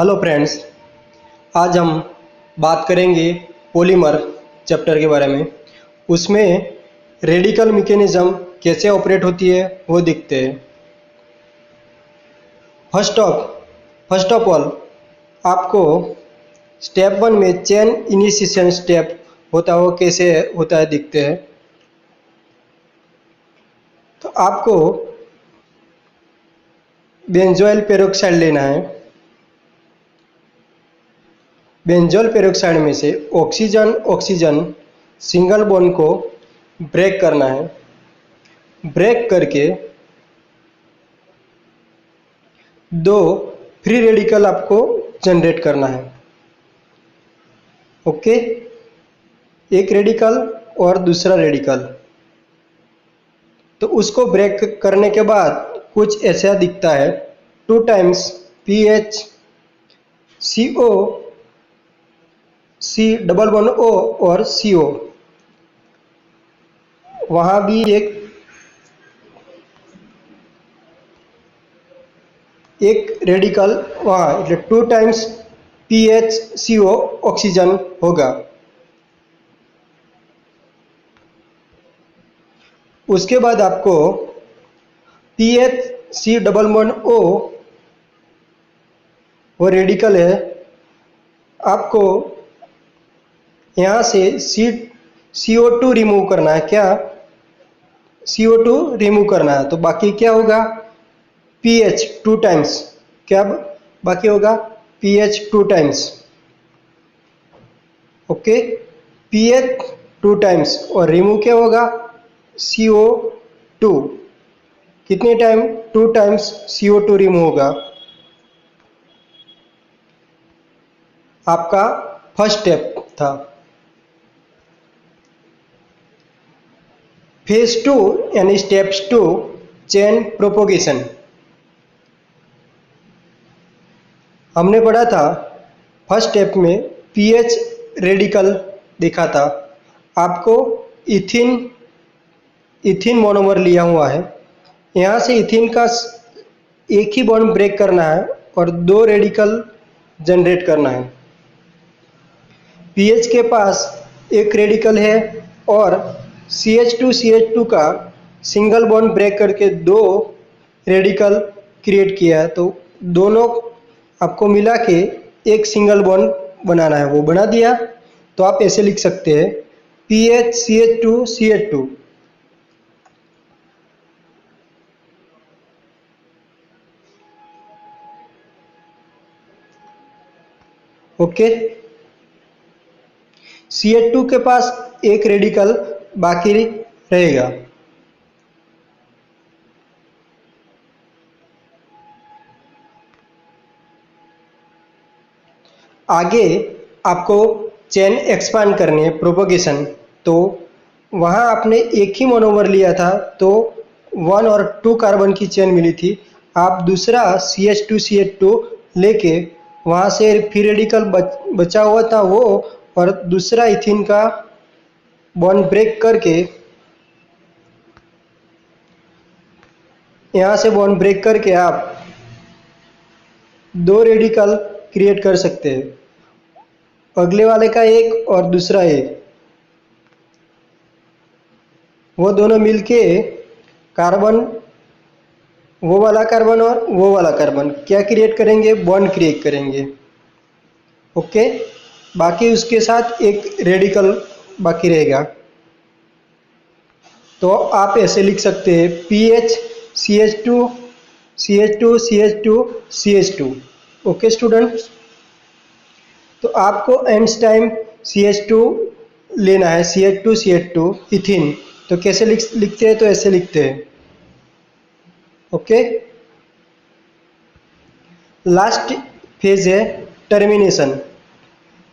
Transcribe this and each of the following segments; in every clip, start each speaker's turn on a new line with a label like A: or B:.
A: Hello friends, आज हम बात करेंगे पॉलीमर चैप्टर के बारे में। उसमें रेडिकल मैकेनिज्म कैसे ऑपरेट होती है वो देखते हैं। फर्स्ट ऑफ ऑल आपको स्टेप 1 में चेन इनिशिएशन स्टेप होता है वो कैसे होता है देखते हैं। तो आपको बेंजोइल पेरोक्साइड लेना है। बेंजोइल पेरोक्साइड में से ऑक्सीजन सिंगल बॉन्ड को ब्रेक करना है। ब्रेक करके दो फ्री रेडिकल आपको जनरेट करना है। ओके, एक रेडिकल और दूसरा रेडिकल। तो उसको ब्रेक करने के बाद कुछ ऐसा दिखता है, 2 times pH CO C double bond O और CO। वहां भी एक रेडिकल वहाँ, એટલે 2 टाइम्स PHCO ऑक्सीजन होगा। उसके बाद आपको PHC डबल बॉन्ड O वो रेडिकल है, आपको यहाँ से CO2 रिमूव करना है। क्या CO2 रिमूव करना है, तो बाकी क्या होगा, PH 2 टाइम्स। क्या बाकी होगा, PH 2 times. Okay, PH 2 times और रिमूव क्या होगा, CO2। कितने टाइम, 2 टाइम्स CO2 रिमूव होगा। आपका फर्स्ट स्टेप था। फेज 2 यानी स्टेप्स 2 चेन प्रोपोगेशन। हमने पढ़ा था फर्स्ट स्टेप में पीएच रेडिकल देखा था। आपको इथिन मोनोमर लिया हुआ है, यहाँ से इथिन का एक ही बॉन्ड ब्रेक करना है और 2 रेडिकल जनरेट करना है। पीएच के पास एक रेडिकल है और CH2 का सिंगल बॉन्ड ब्रेक करके 2 रेडिकल क्रिएट किया है। तो दोनों आपको मिला के एक सिंगल बॉन्ड बनाना है, वो बना दिया। तो आप ऐसे लिख सकते हैं PHCH2CH2। ओके, CH2 के पास एक रेडिकल बाकी रहेगा। आगे आपको चेन एक्सपांड करनी है, प्रोपोगेशन। तो वहाँ आपने एक ही मोनोमर लिया था तो 1 और 2 कार्बन की चेन मिली थी। आप दूसरा CH2CH2 लेके वहाँ से फ्री रेडिकल बचा हुआ था वो, और दूसरा इथिन का बॉन्ड ब्रेक करके यहाँ से बॉन्ड ब्रेक करके आप 2 रेडिकल क्रिएट कर सकते हैं। अगले वाले का एक और दूसरा एक, वो दोनों मिलके कार्बन, वो वाला कार्बन और वो वाला कार्बन क्या क्रिएट करेंगे, बॉन्ड क्रिएट करेंगे। ओके, बाकी उसके साथ एक रेडिकल बाकी रहेगा। तो आप ऐसे लिख सकते हैं PH CH2 CH2 CH2 CH2। Okay students, तो आपको एंड्स टाइम CH2 लेना है, CH2 CH2 इथिन। तो कैसे लिखते हैं, तो ऐसे लिखते हैं। ओके, लास्ट फेज है टर्मिनेशन,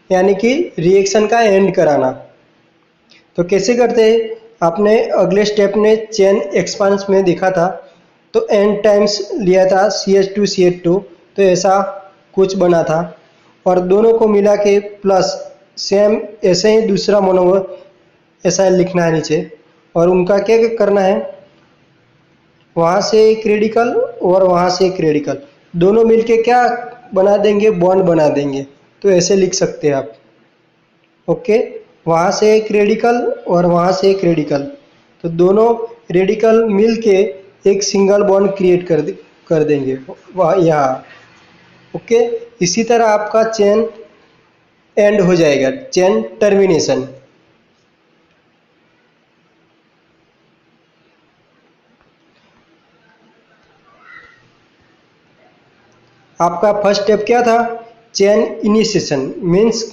A: यानी कि रिएक्शन का एंड कराना। तो कैसे करते हैं, आपने अगले स्टेप में चेन एक्सपांस में देखा था। तो एंड टाइम्स लिया था CH2 CH2, तो ऐसा कुछ बना था और दोनों को मिला के प्लस सेम ऐसे ही दूसरा मोनोमर ऐसा लिखना है नीचे। और उनका क्या करना है, वहाँ से एक रेडिकल और वहाँ से एक रेडिकल, दोनों मिलके क्या बना देंगे, बॉन्ड बना देंगे। तो ऐसे लिख सकते हैं आप। ओके, वहाँ से एक रेडिकल और वहाँ से एक रेडिकल, तो दोनों रेडिकल मिलके एक सिंगल बॉन्ड क्रिएट कर देंगे वहाँ यहाँ। ओके, इसी तरह आपका चेन एंड हो जाएगा, चेन टर्मिनेशन। आपका फर्स्ट स्टेप क्या था? चेन इनिशिएशन, मीन्स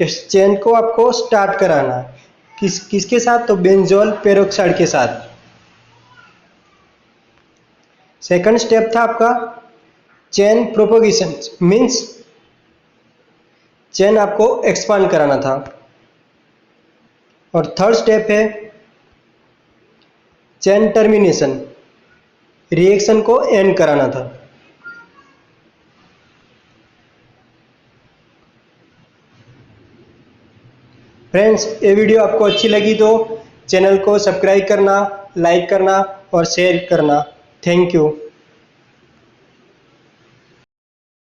A: चेन को आपको स्टार्ट कराना है। किसके साथ? तो बेंजोल पेरोक्साइड के साथ। सेकंड स्टेप था आपका चेन प्रोपोगेशन, मीन्स चेन आपको एक्सपांड कराना था। और थर्ड स्टेप है चेन टर्मिनेशन, रिएक्शन को एंड कराना था। फ्रेंड्स, ये वीडियो आपको अच्छी लगी तो चैनल को सब्सक्राइब करना, लाइक करना और शेयर करना। Thank you.